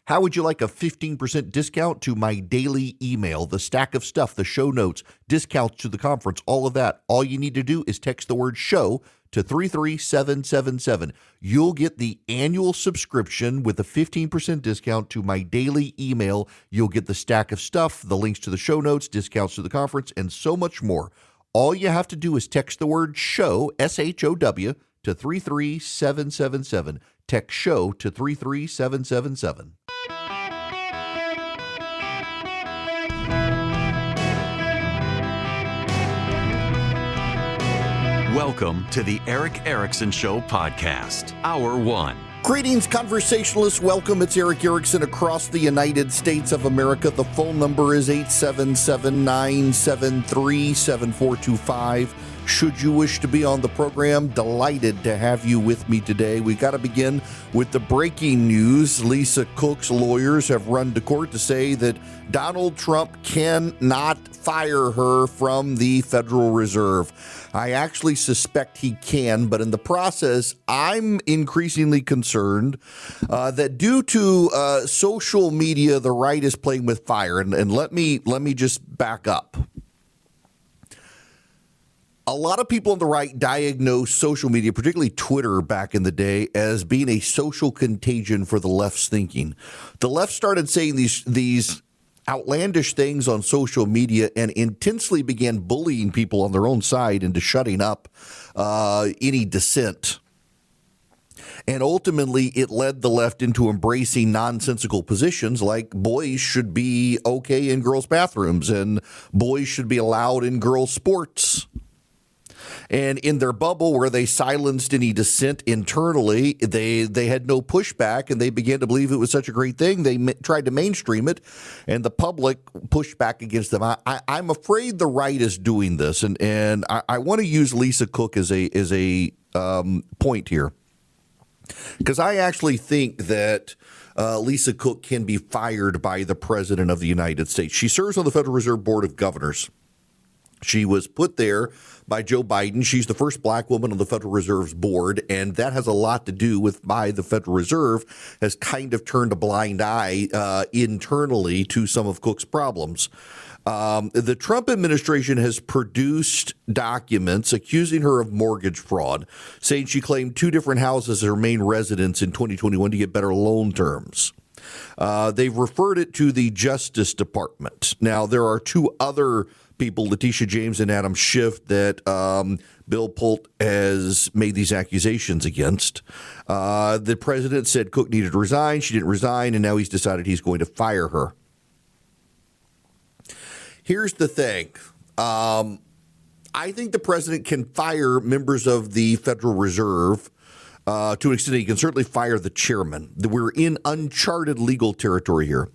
How would you like a 15% discount to my daily email, the stack of stuff, the show notes, discounts to the conference, all of that? All you need to do is text the word show to 33777. You'll get the annual subscription with a 15% discount to my daily email. You'll get the stack of stuff, the links to the show notes, discounts to the conference, and so much more. All you have to do is text the word show, SHOW, to 33777. Text show to 33777. Welcome to the Eric Erickson Show podcast, Hour 1. Greetings, conversationalists. Welcome. It's Eric Erickson across the United States of America. The phone number is 877-973-7425. Should you wish to be on the program, delighted to have you with me today. We got to begin with the breaking news. Lisa Cook's lawyers have run to court to say that Donald Trump cannot fire her from the Federal Reserve. I actually suspect he can, but in the process, I'm increasingly concerned that due to social media, the right is playing with fire. And let me just back up. A lot of people on the right diagnose social media, particularly Twitter back in the day, as being a social contagion for the left's thinking. The left started saying these outlandish things on social media and intensely began bullying people on their own side into shutting up any dissent. And ultimately, it led the left into embracing nonsensical positions like boys should be okay in girls' bathrooms and boys should be allowed in girls' sports. And in their bubble where they silenced any dissent internally, they had no pushback, and they began to believe it was such a great thing. They tried to mainstream it, and the public pushed back against them. I'm afraid the right is doing this, and I want to use Lisa Cook as a point here, because I actually think that Lisa Cook can be fired by the President of the United States. She serves on the Federal Reserve Board of Governors. She was put there by Joe Biden. She's the first black woman on the Federal Reserve's board, and that has a lot to do with why the Federal Reserve has kind of turned a blind eye internally to some of Cook's problems. The Trump administration has produced documents accusing her of mortgage fraud, saying she claimed two different houses as her main residence in 2021 to get better loan terms. They've referred it to the Justice Department. Now, there are two other people, Letitia James and Adam Schiff, that Bill Pult has made these accusations against. The president said Cook needed to resign. She didn't resign, and now he's decided he's going to fire her. Here's the thing. I think the president can fire members of the Federal Reserve to an extent. He can certainly fire the chairman. We're in uncharted legal territory here.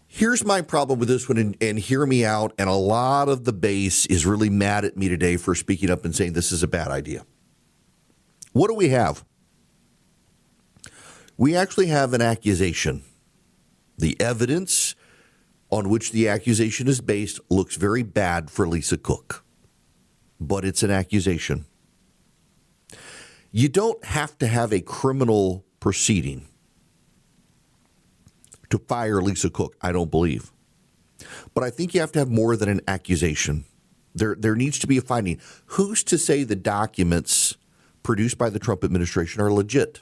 Here's my problem with this one, and hear me out, and a lot of the base is really mad at me today for speaking up and saying this is a bad idea. What do we have? We actually have an accusation. The evidence on which the accusation is based looks very bad for Lisa Cook, but it's an accusation. You don't have to have a criminal proceeding to fire Lisa Cook, I don't believe. But I think you have to have more than an accusation. There needs to be a finding. Who's to say the documents produced by the Trump administration are legit?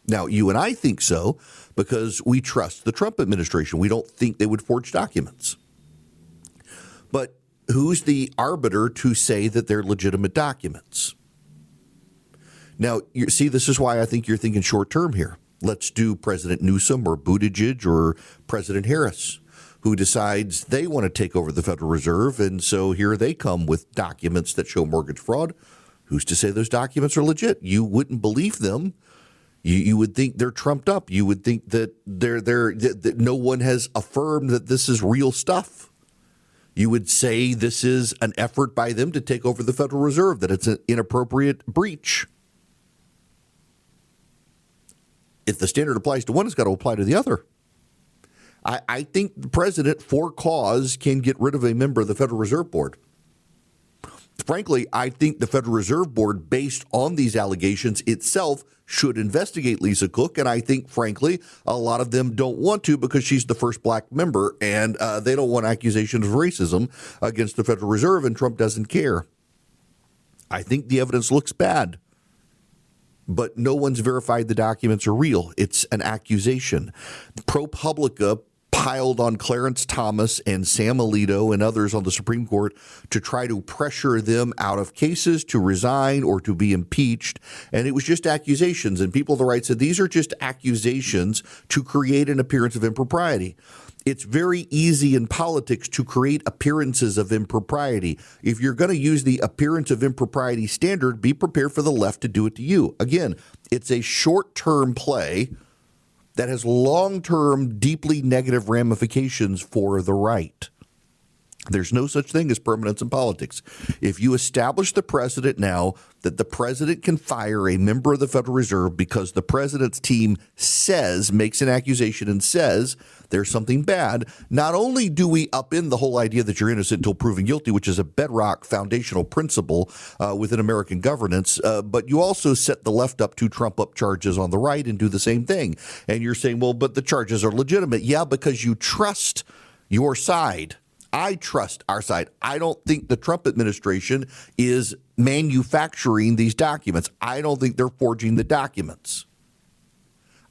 Now, you and I think so because we trust the Trump administration. We don't think they would forge documents. But who's the arbiter to say that they're legitimate documents? Now, you see, this is why I think you're thinking short term here. Let's do President Newsom or Buttigieg or President Harris, who decides they want to take over the Federal Reserve. And so here they come with documents that show mortgage fraud. Who's to say those documents are legit? You wouldn't believe them. You would think they're trumped up. You would think that that no one has affirmed that this is real stuff. You would say this is an effort by them to take over the Federal Reserve, that it's an inappropriate breach. If the standard applies to one, it's got to apply to the other. I think the president, for cause, can get rid of a member of the Federal Reserve Board. Frankly, I think the Federal Reserve Board, based on these allegations itself, should investigate Lisa Cook. And I think, frankly, a lot of them don't want to because she's the first black member, and they don't want accusations of racism against the Federal Reserve, and Trump doesn't care. I think the evidence looks bad, but no one's verified the documents are real. It's an accusation. ProPublica piled on Clarence Thomas and Sam Alito and others on the Supreme Court to try to pressure them out of cases, to resign, or to be impeached. And it was just accusations. And people on the right said these are just accusations to create an appearance of impropriety. It's very easy in politics to create appearances of impropriety. If you're going to use the appearance of impropriety standard, be prepared for the left to do it to you. Again, it's a short-term play that has long-term, deeply negative ramifications for the right. There's no such thing as permanence in politics. If you establish the precedent now that the president can fire a member of the Federal Reserve because the president's team makes an accusation and says there's something bad, not only do we upend the whole idea that you're innocent until proven guilty, which is a bedrock foundational principle within American governance, but you also set the left up to trump up charges on the right and do the same thing. And you're saying, well, but the charges are legitimate. Yeah, because you trust your side. I trust our side. I don't think the Trump administration is manufacturing these documents. I don't think they're forging the documents.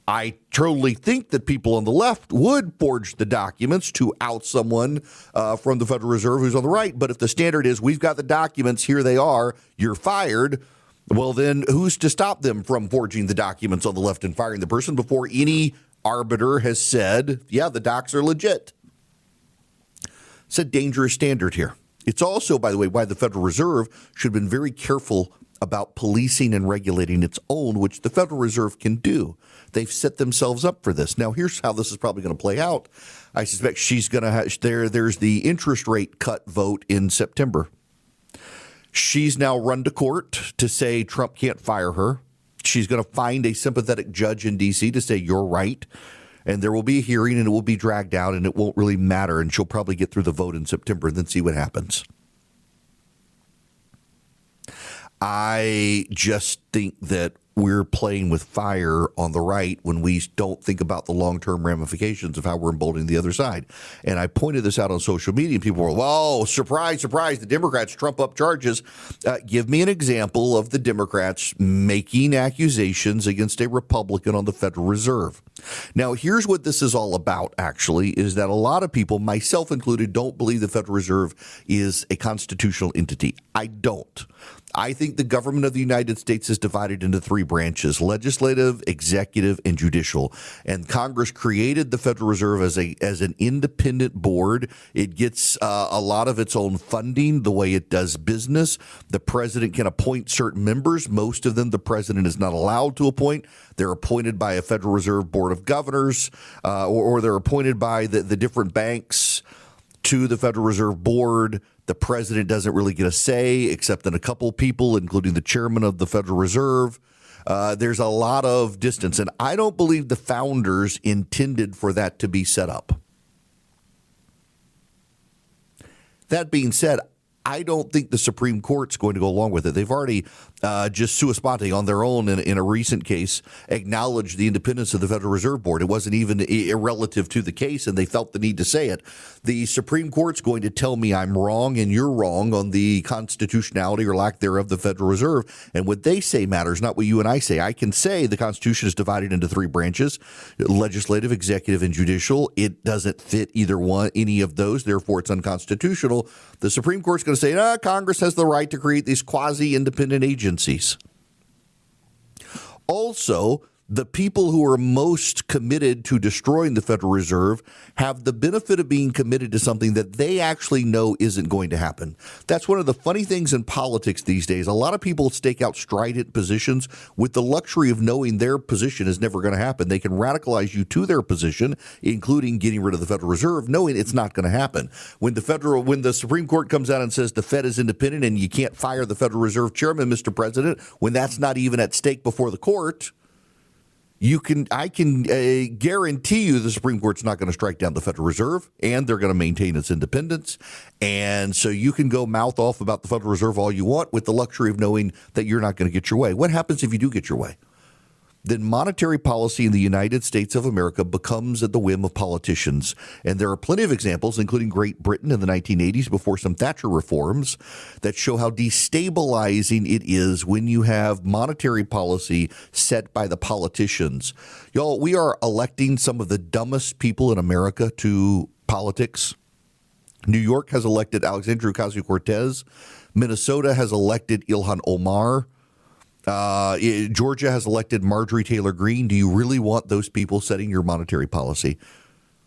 I totally think that people on the left would forge the documents to out someone from the Federal Reserve who's on the right. But if the standard is we've got the documents, here they are, you're fired, well, then who's to stop them from forging the documents on the left and firing the person before any arbiter has said, yeah, the docs are legit? It's a dangerous standard here. It's also, by the way, why the Federal Reserve should have been very careful about policing and regulating its own, which the Federal Reserve can do. They've set themselves up for this. Now, here's how this is probably going to play out. I suspect she's going to have there's the interest rate cut vote in September. She's now run to court to say Trump can't fire her. She's going to find a sympathetic judge in D.C. to say you're right. And there will be a hearing, and it will be dragged out, and it won't really matter. And she'll probably get through the vote in September and then see what happens. I just think that we're playing with fire on the right when we don't think about the long-term ramifications of how we're emboldening the other side. And I pointed this out on social media, and people were, whoa, surprise, surprise, the Democrats trump up charges. Give me an example of the Democrats making accusations against a Republican on the Federal Reserve. Now, here's what this is all about, actually, is that a lot of people, myself included, don't believe the Federal Reserve is a constitutional entity. I don't. I think the government of the United States is divided into three branches: legislative, executive, and judicial. And Congress created the Federal Reserve as an independent board. It gets a lot of its own funding the way it does business. The president can appoint certain members. Most of them the president is not allowed to appoint. They're appointed by a Federal Reserve Board of Governors, or they're appointed by the different banks to the Federal Reserve Board. The president doesn't really get a say except in a couple people, including the chairman of the Federal Reserve. There's a lot of distance, and I don't believe the founders intended for that to be set up. That being said, I don't think the Supreme Court's going to go along with it. They've already just sua sponte on their own in a recent case acknowledged the independence of the Federal Reserve Board. It wasn't even irrelative to the case, and they felt the need to say it. The Supreme Court's going to tell me I'm wrong and you're wrong on the constitutionality or lack thereof of the Federal Reserve, and what they say matters, not what you and I say. I can say the Constitution is divided into three branches: legislative, executive, and judicial. It doesn't fit any of those, therefore it's unconstitutional. The Supreme Court's going to say, Congress has the right to create these quasi-independent agencies. Also, the people who are most committed to destroying the Federal Reserve have the benefit of being committed to something that they actually know isn't going to happen. That's one of the funny things in politics these days. A lot of people stake out strident positions with the luxury of knowing their position is never going to happen. They can radicalize you to their position, including getting rid of the Federal Reserve, knowing it's not going to happen. When the Supreme Court comes out and says the Fed is independent and you can't fire the Federal Reserve Chairman, Mr. President, when that's not even at stake before the court, I can guarantee you the Supreme Court's not going to strike down the Federal Reserve, and they're going to maintain its independence. And so you can go mouth off about the Federal Reserve all you want with the luxury of knowing that you're not going to get your way. What happens if you do get your way? then monetary policy in the United States of America becomes at the whim of politicians. And there are plenty of examples, including Great Britain in the 1980s before some Thatcher reforms, that show how destabilizing it is when you have monetary policy set by the politicians. Y'all, we are electing some of the dumbest people in America to politics. New York has elected Alexandria Ocasio-Cortez. Minnesota has elected Ilhan Omar. Georgia has elected Marjorie Taylor Greene. Do you really want those people setting your monetary policy?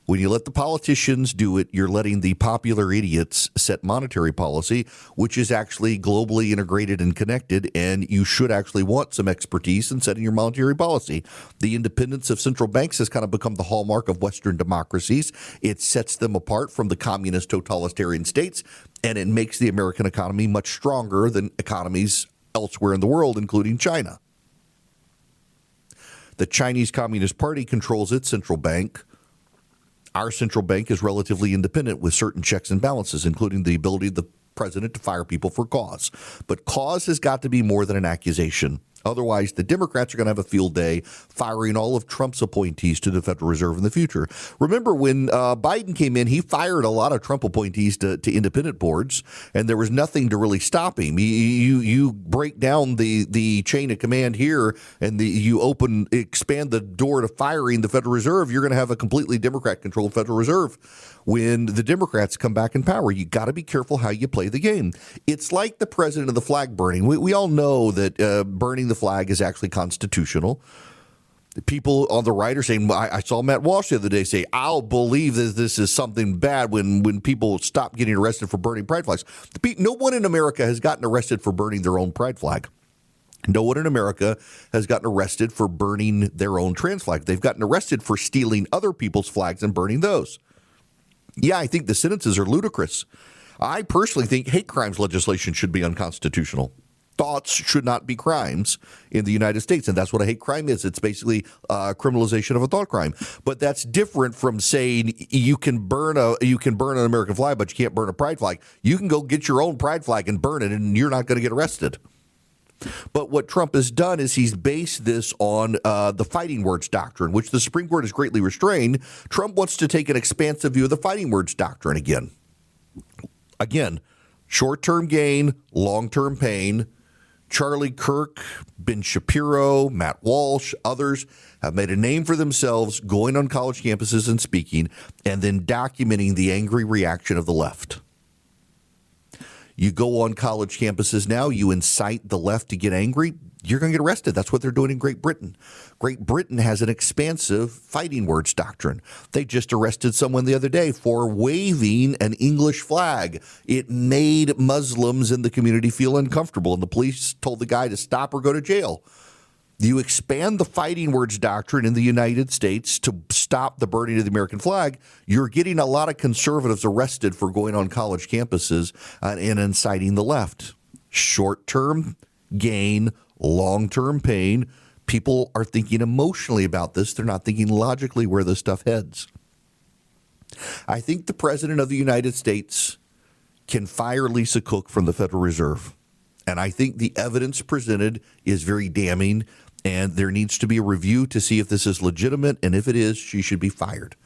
When you let the politicians do it, you're letting the popular idiots set monetary policy, which is actually globally integrated and connected, and you should actually want some expertise in setting your monetary policy. The independence of central banks has kind of become the hallmark of Western democracies. It sets them apart from the communist totalitarian states, and it makes the American economy much stronger than economies elsewhere in the world, including China. The Chinese Communist Party controls its central bank. Our central bank is relatively independent with certain checks and balances, including the ability of the president to fire people for cause. But cause has got to be more than an accusation. Otherwise, the Democrats are going to have a field day firing all of Trump's appointees to the Federal Reserve in the future. Remember, when Biden came in, he fired a lot of Trump appointees to independent boards, and there was nothing to really stop him. You break down the chain of command here, and you expand the door to firing the Federal Reserve, you're going to have a completely Democrat-controlled Federal Reserve when the Democrats come back in power. You got to be careful how you play the game. It's like the president of the flag burning. We all know that burning the flag is actually constitutional. The people on the right are saying, I saw Matt Walsh the other day say, I'll believe that this is something bad when people stop getting arrested for burning pride flags. No one in America has gotten arrested for burning their own pride flag. No one in America has gotten arrested for burning their own trans flag. They've gotten arrested for stealing other people's flags and burning those. Yeah, I think the sentences are ludicrous. I personally think hate crimes legislation should be unconstitutional. Thoughts should not be crimes in the United States, and that's what a hate crime is. It's basically criminalization of a thought crime. But that's different from saying you can burn an American flag, but you can't burn a pride flag. You can go get your own pride flag and burn it, and you're not going to get arrested. But what Trump has done is he's based this on the fighting words doctrine, which the Supreme Court has greatly restrained. Trump wants to take an expansive view of the fighting words doctrine again. Again, short-term gain, long-term pain. Charlie Kirk, Ben Shapiro, Matt Walsh, others have made a name for themselves going on college campuses and speaking, and then documenting the angry reaction of the left. You go on college campuses now, you incite the left to get angry, you're going to get arrested. That's what they're doing in Great Britain. Great Britain has an expansive fighting words doctrine. They just arrested someone the other day for waving an English flag. It made Muslims in the community feel uncomfortable, and the police told the guy to stop or go to jail. You expand the fighting words doctrine in the United States to stop the burning of the American flag, you're getting a lot of conservatives arrested for going on college campuses and inciting the left. Short-term gain, long-term pain. People are thinking emotionally about this. They're not thinking logically where this stuff heads. I think the President of the United States can fire Lisa Cook from the Federal Reserve. And I think the evidence presented is very damning. And there needs to be a review to see if this is legitimate. And if it is, she should be fired.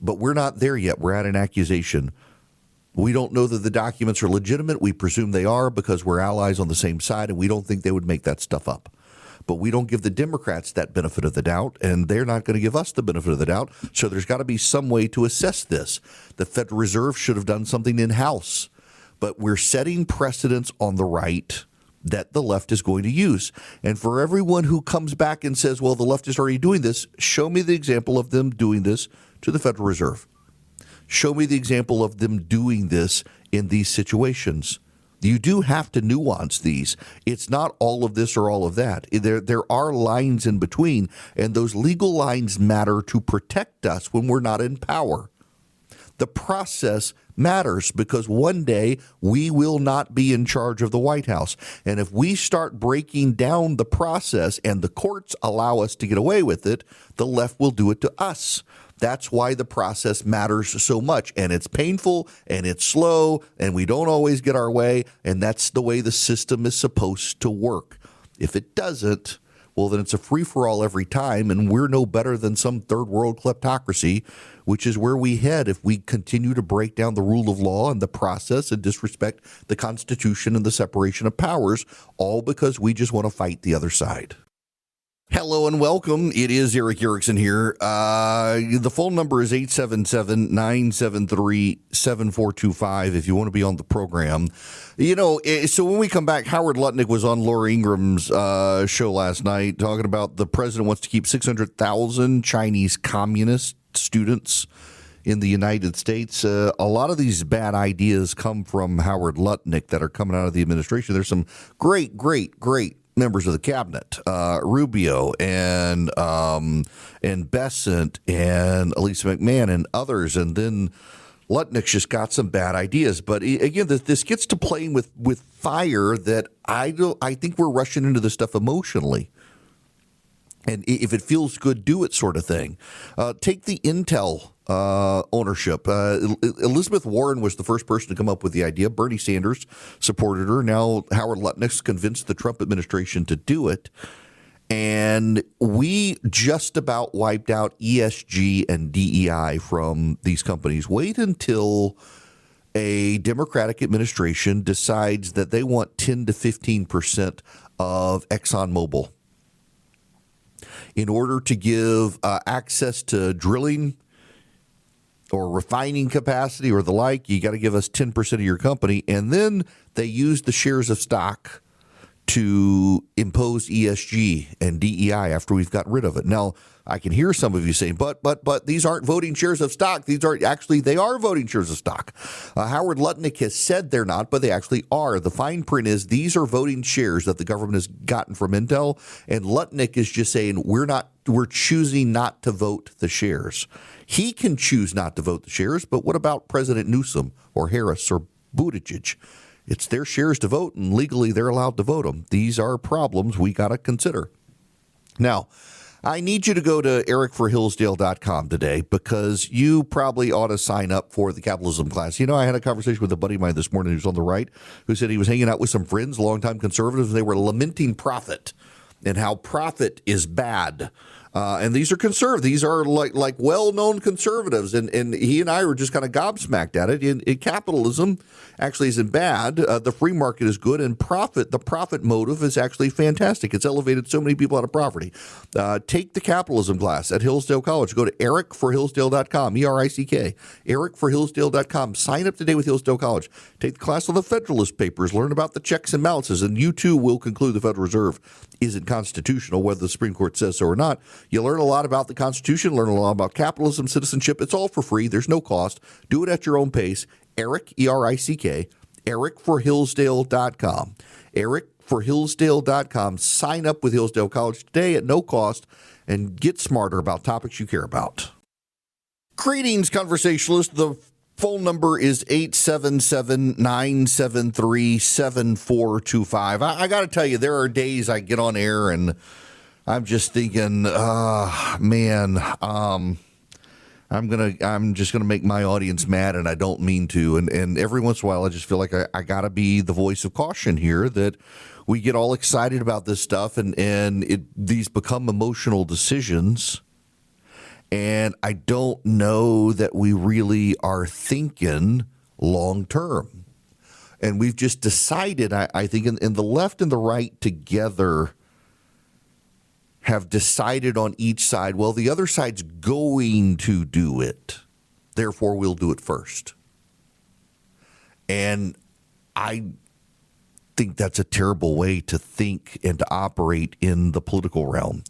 But we're not there yet. We're at an accusation. We don't know that the documents are legitimate. We presume they are because we're allies on the same side, and we don't think they would make that stuff up. But we don't give the Democrats that benefit of the doubt, and they're not going to give us the benefit of the doubt. So there's got to be some way to assess this. The Federal Reserve should have done something in-house. But we're setting precedents on the right that the left is going to use. And for everyone who comes back and says, well, the left is already doing this, show me the example of them doing this to the Federal Reserve. Show me the example of them doing this in these situations. You do have to nuance these. It's not all of this or all of that. There are lines in between, and those legal lines matter to protect us when we're not in power. The process matters because one day we will not be in charge of the White House. And if we start breaking down the process and the courts allow us to get away with it, the left will do it to us. That's why the process matters so much. And it's painful and it's slow and we don't always get our way. And that's the way the system is supposed to work. If it doesn't, well, then it's a free-for-all every time, and we're no better than some third-world kleptocracy, which is where we head if we continue to break down the rule of law and the process and disrespect the Constitution and the separation of powers, all because we just want to fight the other side. Hello and welcome. It is Eric Erickson here. The phone number is 877-973-7425 if you want to be on the program. You know, so when we come back, Howard Lutnik was on Laura Ingram's show last night talking about the president wants to keep 600,000 Chinese communist students in the United States. A lot of these bad ideas come from Howard Lutnik that are coming out of the administration. There's some great members of the cabinet, Rubio and Bessent and Elisa McMahon and others, and then Lutnik's just got some bad ideas. But again, this gets to playing with fire that I think we're rushing into this stuff emotionally. And if it feels good, do it sort of thing. Take the Intel ownership. Elizabeth Warren was the first person to come up with the idea. Bernie Sanders supported her. Now Howard Lutnik's convinced the Trump administration to do it. And we just about wiped out ESG and DEI from these companies. Wait until a Democratic administration decides that they want 10 to 15% of ExxonMobil in order to give access to drilling or refining capacity or the like. You got to give us 10% of your company. And then they use the shares of stock to impose ESG and DEI after we've got rid of it. Now, I can hear some of you saying, but these aren't voting shares of stock. They are voting shares of stock. Howard Lutnik has said they're not, but they actually are. The fine print is these are voting shares that the government has gotten from Intel, and Lutnik is just saying we're choosing not to vote the shares. He can choose not to vote the shares, but what about President Newsom or Harris or Buttigieg? It's their shares to vote, and legally they're allowed to vote them. These are problems we got to consider. Now, I need you to go to ericforhillsdale.com today because you probably ought to sign up for the capitalism class. You know, I had a conversation with a buddy of mine this morning who's on the right who said he was hanging out with some friends, longtime conservatives, and they were lamenting profit and how profit is bad. And these are conservatives. These are like well-known conservatives. And he and I were just kind of gobsmacked at it. In capitalism actually isn't bad. The free market is good. And the profit motive is actually fantastic. It's elevated so many people out of poverty. Take the capitalism class at Hillsdale College. Go to ericforhillsdale.com, ERICK, ericforhillsdale.com. Sign up today with Hillsdale College. Take the class on the Federalist Papers. Learn about the checks and balances. And you, too, will conclude the Federal Reserve isn't constitutional, whether the Supreme Court says so or not. You learn a lot about the Constitution, learn a lot about capitalism, citizenship. It's all for free. There's no cost. Do it at your own pace. Eric, ERICK, ericforhillsdale.com. ericforhillsdale.com. Sign up with Hillsdale College today at no cost and get smarter about topics you care about. Greetings, conversationalists. The phone number is 877-973-7425. I got to tell you, there are days I get on air and I'm just thinking, man, I'm just gonna make my audience mad, and I don't mean to. And every once in a while, I just feel like I gotta be the voice of caution here. That we get all excited about this stuff, and these become emotional decisions. And I don't know that we really are thinking long term. And we've just decided, I think, in the left and the right together have decided on each side, well, the other side's going to do it. Therefore, we'll do it first. And I think that's a terrible way to think and to operate in the political realm.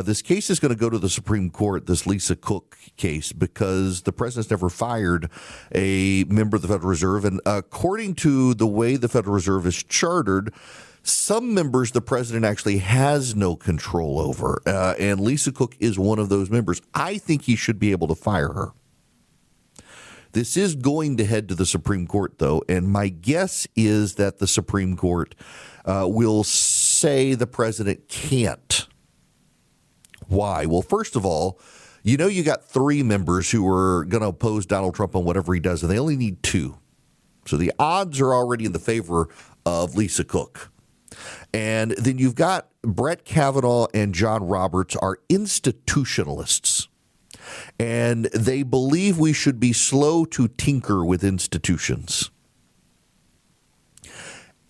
This case is going to go to the Supreme Court, this Lisa Cook case, because the president's never fired a member of the Federal Reserve. And according to the way the Federal Reserve is chartered, some members the president actually has no control over, and Lisa Cook is one of those members. I think he should be able to fire her. This is going to head to the Supreme Court, though, and my guess is that the Supreme Court will say the president can't. Why? Well, first of all, you know you got 3 members who are going to oppose Donald Trump on whatever he does, and they only need 2. So the odds are already in the favor of Lisa Cook. And then you've got Brett Kavanaugh and John Roberts are institutionalists, and they believe we should be slow to tinker with institutions.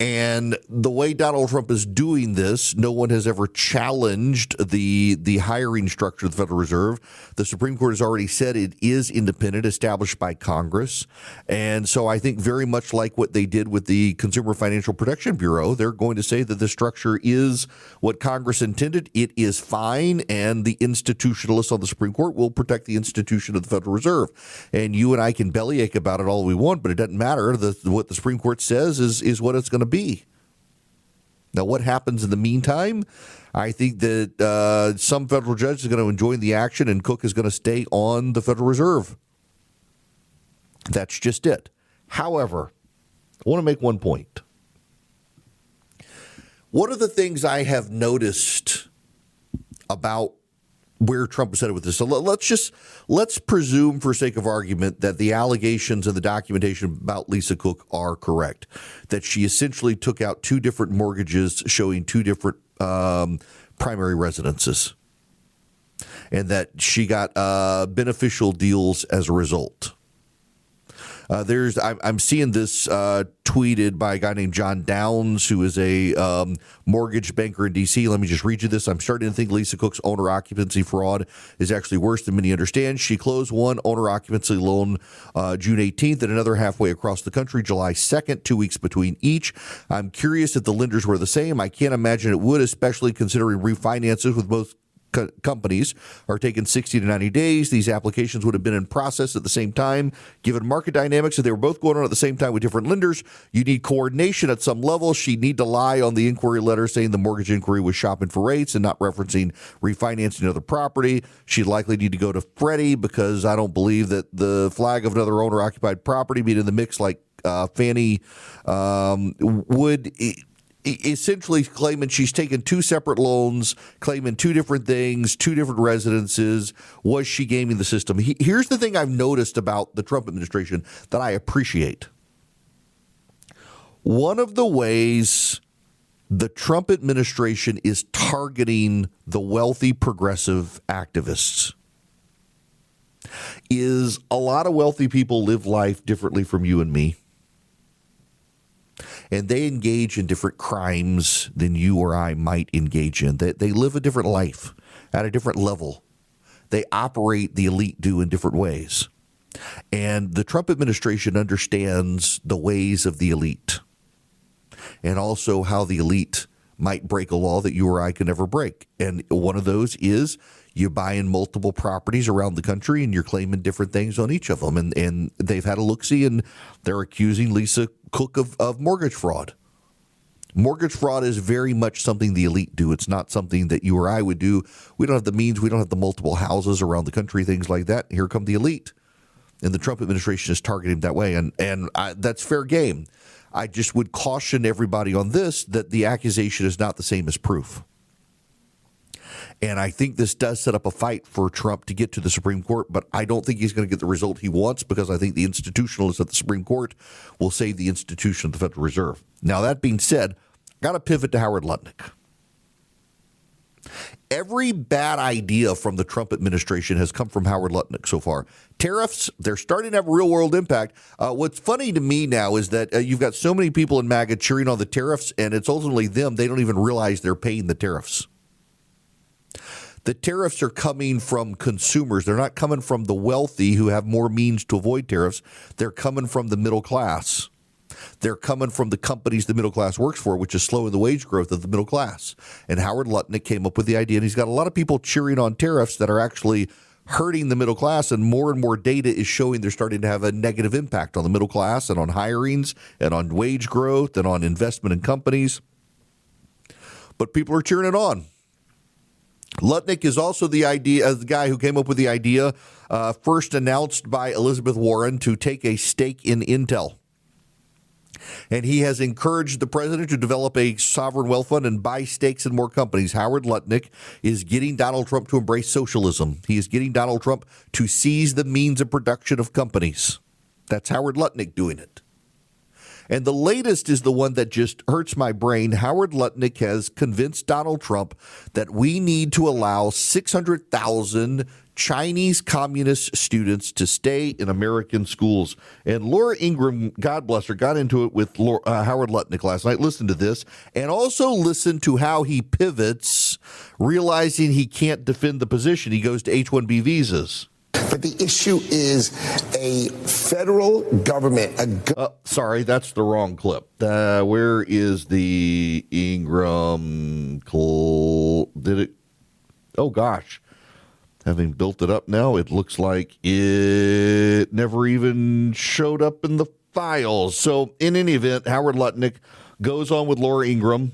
And the way Donald Trump is doing this, no one has ever challenged the hiring structure of the Federal Reserve. The Supreme Court has already said it is independent, established by Congress. And so I think very much like what they did with the Consumer Financial Protection Bureau, they're going to say that the structure is what Congress intended. It is fine, and the institutionalists on the Supreme Court will protect the institution of the Federal Reserve. And you and I can bellyache about it all we want, but it doesn't matter. What the Supreme Court says is what it's going to be. Now, what happens in the meantime? I think that some federal judge is going to enjoy the action, and Cook is going to stay on the Federal Reserve. That's just it. However, I want to make one point. One of the things I have noticed about where Trump is headed with this. So let's presume, for sake of argument, that the allegations and the documentation about Lisa Cook are correct. That she essentially took out two different mortgages showing two different primary residences, and that she got beneficial deals as a result. I'm seeing this tweeted by a guy named John Downs, who is a mortgage banker in D.C. Let me just read you this. I'm starting to think Lisa Cook's owner occupancy fraud is actually worse than many understand. She closed one owner occupancy loan June 18th and another halfway across the country July 2nd, 2 weeks between each. I'm curious if the lenders were the same. I can't imagine it would, especially considering refinances with most companies are taking 60 to 90 days. These applications would have been in process at the same time. Given market dynamics, if they were both going on at the same time with different lenders, you need coordination at some level. She'd need to lie on the inquiry letter saying the mortgage inquiry was shopping for rates and not referencing refinancing other property. She'd likely need to go to Freddie, because I don't believe that the flag of another owner-occupied property being in the mix like Fannie would essentially claiming she's taken two separate loans, claiming two different things, two different residences. Was she gaming the system? Here's the thing I've noticed about the Trump administration that I appreciate. One of the ways the Trump administration is targeting the wealthy progressive activists is a lot of wealthy people live life differently from you and me. And they engage in different crimes than you or I might engage in. They live a different life at a different level. They operate, the elite do, in different ways. And the Trump administration understands the ways of the elite, and also how the elite might break a law that you or I can never break. And one of those is you buy in multiple properties around the country and you're claiming different things on each of them. And they've had a look-see, and they're accusing Lisa Cook of mortgage fraud. Mortgage fraud is very much something the elite do. It's not something that you or I would do. We don't have the means. We don't have the multiple houses around the country, things like that. Here come the elite. And the Trump administration is targeting that way. And that's fair game. I just would caution everybody on this that the accusation is not the same as proof. And I think this does set up a fight for Trump to get to the Supreme Court, but I don't think he's going to get the result he wants, because I think the institutionalists at the Supreme Court will save the institution of the Federal Reserve. Now, that being said, got to pivot to Howard Lutnik. Every bad idea from the Trump administration has come from Howard Lutnik so far. Tariffs, they're starting to have a real-world impact. What's funny to me now is that you've got so many people in MAGA cheering on the tariffs, and it's ultimately them. They don't even realize they're paying the tariffs. The tariffs are coming from consumers. They're not coming from the wealthy who have more means to avoid tariffs. They're coming from the middle class. They're coming from the companies the middle class works for, which is slowing the wage growth of the middle class. And Howard Lutnik came up with the idea, and he's got a lot of people cheering on tariffs that are actually hurting the middle class, and more data is showing they're starting to have a negative impact on the middle class and on hirings and on wage growth and on investment in companies. But people are cheering it on. Lutnik is also the guy who came up with the idea, first announced by Elizabeth Warren, to take a stake in Intel. And he has encouraged the president to develop a sovereign wealth fund and buy stakes in more companies. Howard Lutnik is getting Donald Trump to embrace socialism. He is getting Donald Trump to seize the means of production of companies. That's Howard Lutnik doing it. And the latest is the one that just hurts my brain. Howard Lutnik has convinced Donald Trump that we need to allow 600,000 Chinese communist students to stay in American schools. And Laura Ingraham, God bless her, got into it with Howard Lutnik last night. Listen to this, and also listen to how he pivots, realizing he can't defend the position. He goes to H-1B visas. But the issue is a federal government. Sorry, that's the wrong clip. Where is the Ingram Did it? Oh, gosh. Having built it up now, it looks like it never even showed up in the files. So in any event, Howard Lutnik goes on with Laura Ingraham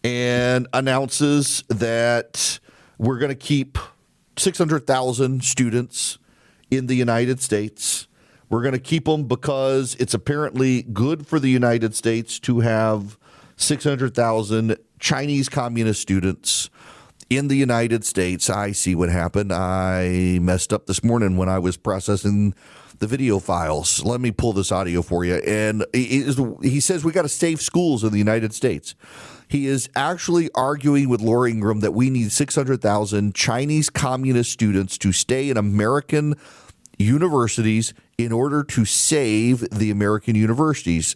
and announces that we're going to keep 600,000 students in the United States. We're going to keep them because it's apparently good for the United States to have 600,000 Chinese communist students in the United States. I see what happened. I messed up this morning when I was processing the video files. Let me pull this audio for you. And he says we got to save schools in the United States. He is actually arguing with Laura Ingraham that we need 600,000 Chinese communist students to stay in American universities in order to save the American universities.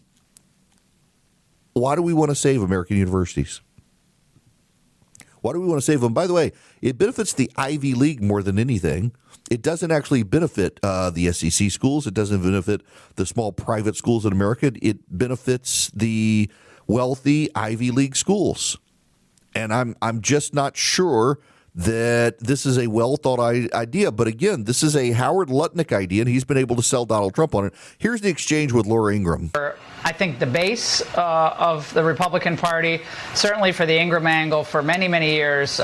Why do we want to save American universities? Why do we want to save them? By the way, it benefits the Ivy League more than anything. It doesn't actually benefit the SEC schools. It doesn't benefit the small private schools in America. It benefits the wealthy Ivy League schools. And I'm just not sure that this is a well thought idea. But again, this is a Howard Lutnik idea, and he's been able to sell Donald Trump on it. Here's the exchange with Laura Ingraham. I think the base of the Republican Party, certainly for the Ingraham angle for many, many years,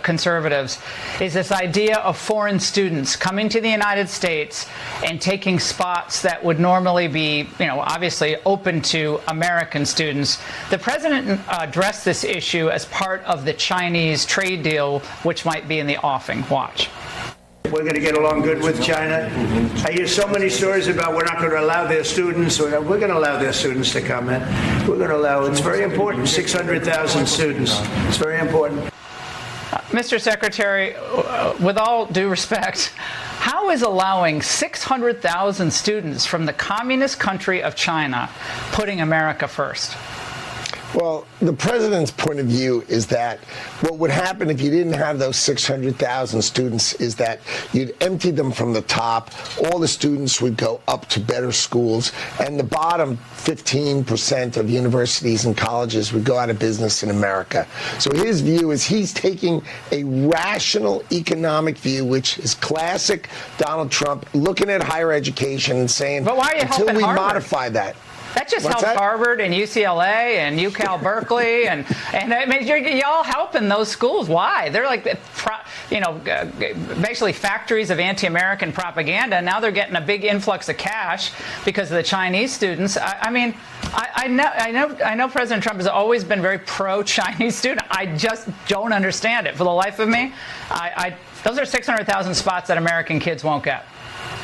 conservatives, is this idea of foreign students coming to the United States and taking spots that would normally be, obviously open to American students. The president addressed this issue as part of the Chinese trade deal, which might be in the offing. Watch. We're going to get along good with China. I hear so many stories about we're not going to allow their students. We're going to allow their students to come in. We're going to allow, it's very important, 600,000 students. It's very important. Mr. Secretary, with all due respect, how is allowing 600,000 students from the communist country of China putting America first? Well, the president's point of view is that what would happen if you didn't have those 600,000 students is that you'd empty them from the top. All the students would go up to better schools, and the bottom 15% of universities and colleges would go out of business in America. So his view is he's taking a rational economic view, which is classic Donald Trump, looking at higher education and saying, but why are you until we Harvard? Modify that. That just helped Harvard and UCLA and UCal Berkeley and I mean you're all helping those schools. Why? They're like, basically factories of anti-American propaganda. Now they're getting a big influx of cash because of the Chinese students. I know President Trump has always been very pro-Chinese student. I just don't understand it for the life of me. Those are 600,000 spots that American kids won't get.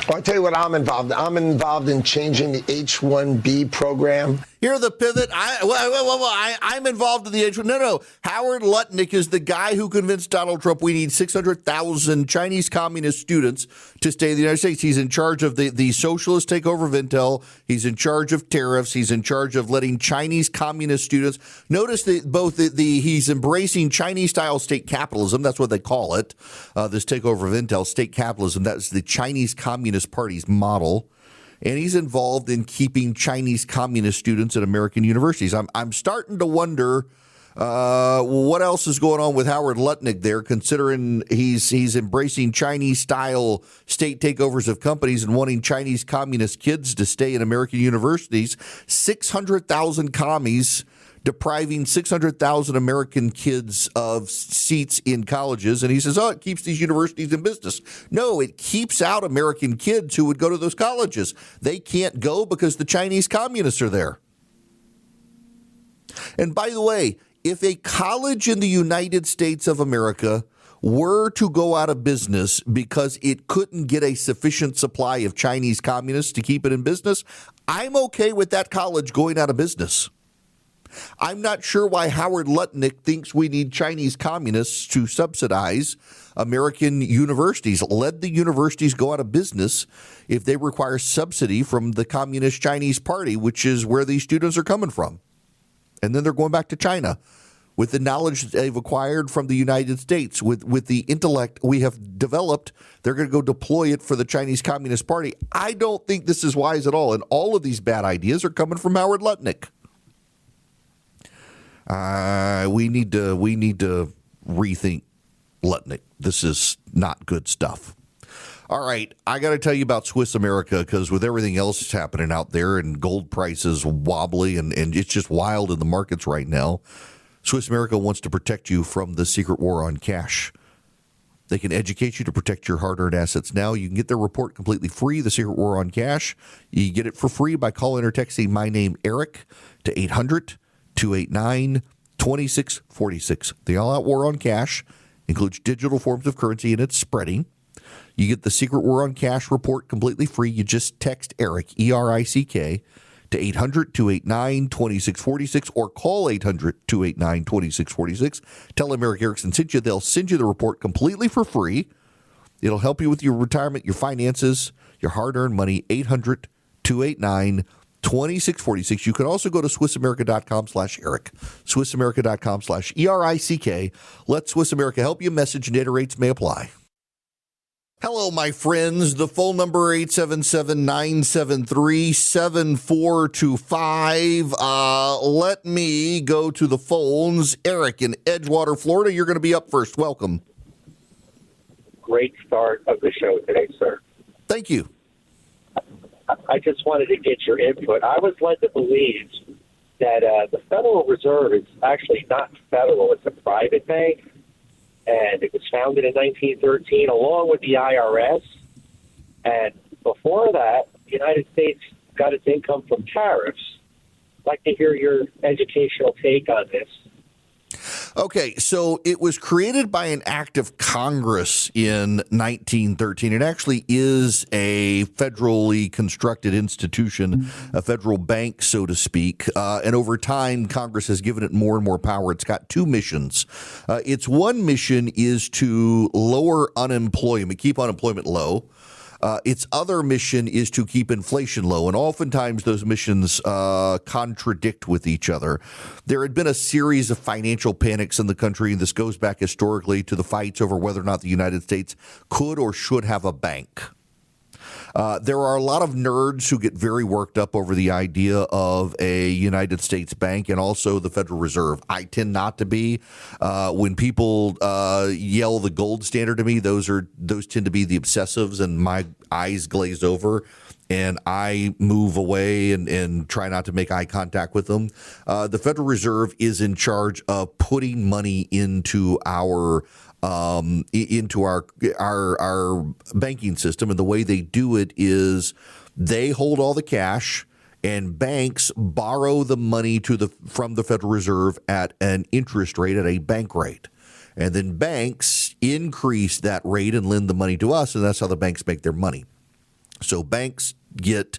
Well, I'll tell you what I'm involved in. I'm involved in changing the H-1B program. Here the pivot. I'm involved in the H-1. No. Howard Lutnik is the guy who convinced Donald Trump we need 600,000 Chinese communist students to stay in the United States. He's in charge of the socialist takeover of Intel. He's in charge of tariffs. He's in charge of letting Chinese communist students. Notice that he's embracing Chinese-style state capitalism. That's what they call it. This takeover of Intel, state capitalism. That's the Chinese Communist Party's model. And he's involved in keeping Chinese communist students at American universities. I'm starting to wonder what else is going on with Howard Lutnik there, considering he's embracing Chinese-style state takeovers of companies and wanting Chinese communist kids to stay in American universities. 600,000 commies depriving 600,000 American kids of seats in colleges. And he says, it keeps these universities in business. No, it keeps out American kids who would go to those colleges. They can't go because the Chinese communists are there. And by the way, if a college in the United States of America were to go out of business because it couldn't get a sufficient supply of Chinese communists to keep it in business, I'm okay with that college going out of business. I'm not sure why Howard Lutnik thinks we need Chinese communists to subsidize American universities. Let the universities go out of business if they require subsidy from the Communist Chinese Party, which is where these students are coming from. And then they're going back to China with the knowledge that they've acquired from the United States, with the intellect we have developed. They're going to go deploy it for the Chinese Communist Party. I don't think this is wise at all. And all of these bad ideas are coming from Howard Lutnik. We need to rethink Lutnik. This is not good stuff. All right, I got to tell you about Swiss America, because with everything else that's happening out there and gold prices wobbly and it's just wild in the markets right now, Swiss America wants to protect you from the secret war on cash. They can educate you to protect your hard-earned assets now. You can get their report completely free, The Secret War on Cash. You get it for free by calling or texting my name, Eric, to 800-289-2646. The all-out war on cash includes digital forms of currency, and it's spreading. You get the Secret War on Cash report completely free. You just text Eric, E-R-I-C-K, to 800-289-2646 or call 800-289-2646. Tell them Eric Erickson sent you. They'll send you the report completely for free. It'll help you with your retirement, your finances, your hard-earned money. 800-289-2646. You can also go to SwissAmerica.com/Eric. SwissAmerica.com/ERICK. Let Swiss America help you. Message and data rates may apply. Hello, my friends. The phone number 877-973-7425. Let me go to the phones. Eric in Edgewater, Florida. You're going to be up first. Welcome. Great start of the show today, sir. Thank you. I just wanted to get your input. I was led to believe that the Federal Reserve is actually not federal. It's a private bank. And it was founded in 1913 along with the IRS. And before that, the United States got its income from tariffs. I'd like to hear your educational take on this. Okay, so it was created by an act of Congress in 1913. It actually is a federally constructed institution, a federal bank, so to speak. And over time, Congress has given it more and more power. It's got two missions. Its one mission is to lower unemployment, keep unemployment low. Its other mission is to keep inflation low, and oftentimes those missions contradict with each other. There had been a series of financial panics in the country, and this goes back historically to the fights over whether or not the United States could or should have a bank. There are a lot of nerds who get very worked up over the idea of a United States bank and also the Federal Reserve. I tend not to be. When people yell the gold standard to me, those tend to be the obsessives, and my eyes glaze over, and I move away and try not to make eye contact with them. The Federal Reserve is in charge of putting money into our banking system, and the way they do it is they hold all the cash, and banks borrow the money from the Federal Reserve at an interest rate, at a bank rate, and then banks increase that rate and lend the money to us, and that's how the banks make their money. So banks get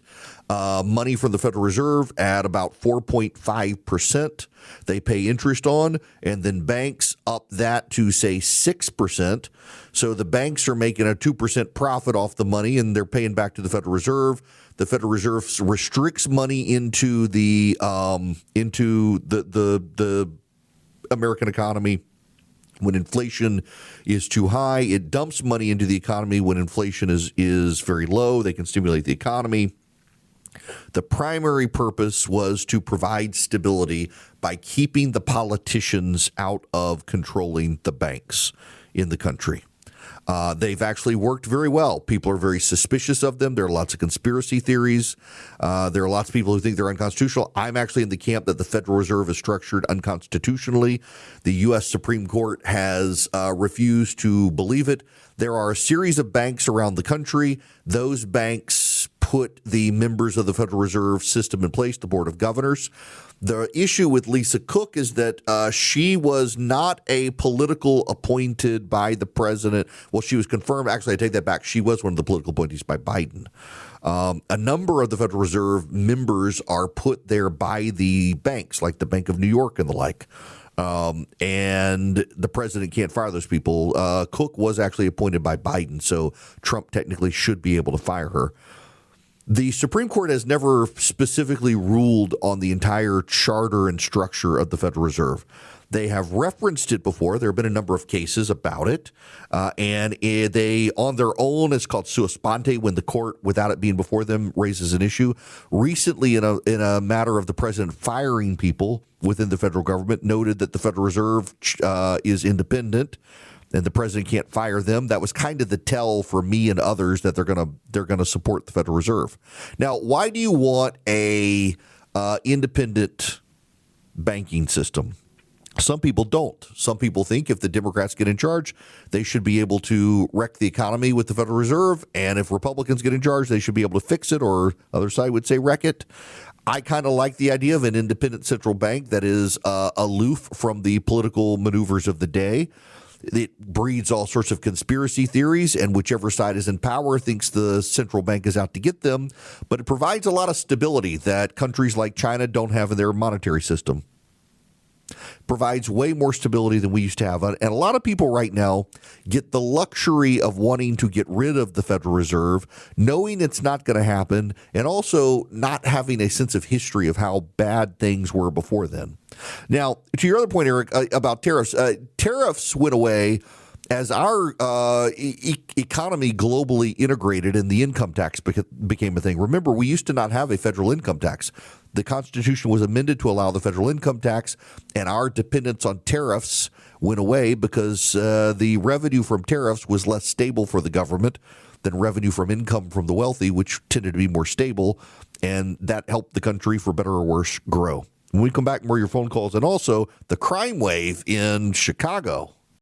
money from the Federal Reserve at about 4.5%. They pay interest on, and then banks up that to, say, 6%. So the banks are making a 2% profit off the money, and they're paying back to the Federal Reserve. The Federal Reserve restricts money into the American economy. When inflation is too high, it dumps money into the economy. When inflation is very low, they can stimulate the economy. The primary purpose was to provide stability by keeping the politicians out of controlling the banks in the country. They've actually worked very well. People are very suspicious of them. There are lots of conspiracy theories. There are lots of people who think they're unconstitutional. I'm actually in the camp that the Federal Reserve is structured unconstitutionally. The U.S. Supreme Court has refused to believe it. There are a series of banks around the country. Those banks put the members of the Federal Reserve System in place, the Board of Governors. The issue with Lisa Cook is that she was not a political appointed by the president. Well, she was confirmed. Actually, I take that back. She was one of the political appointees by Biden. A number of the Federal Reserve members are put there by the banks, like the Bank of New York and the like. And the president can't fire those people. Cook was actually appointed by Biden, so Trump technically should be able to fire her. The Supreme Court has never specifically ruled on the entire charter and structure of the Federal Reserve. They have referenced it before. There have been a number of cases about it. And they, on their own, it's called sua sponte, when the court, without it being before them, raises an issue. Recently, in a matter of the president firing people within the federal government, noted that the Federal Reserve is independent and the president can't fire them. That was kind of the tell for me and others that they're gonna support the Federal Reserve. Now, why do you want a independent banking system? Some people don't. Some people think if the Democrats get in charge, they should be able to wreck the economy with the Federal Reserve. And if Republicans get in charge, they should be able to fix it, or other side would say wreck it. I kind of like the idea of an independent central bank that is aloof from the political maneuvers of the day. It breeds all sorts of conspiracy theories, and whichever side is in power thinks the central bank is out to get them. But it provides a lot of stability that countries like China don't have in their monetary system. Provides way more stability than we used to have. And a lot of people right now get the luxury of wanting to get rid of the Federal Reserve, knowing it's not going to happen, and also not having a sense of history of how bad things were before then. Now, to your other point, Eric, about tariffs, tariffs went away as our economy globally integrated and the income tax became a thing. Remember, we used to not have a federal income tax. The Constitution was amended to allow the federal income tax, and our dependence on tariffs went away because the revenue from tariffs was less stable for the government than revenue from income from the wealthy, which tended to be more stable, and that helped the country, for better or worse, grow. When we come back, more of your phone calls, and also the crime wave in Chicago.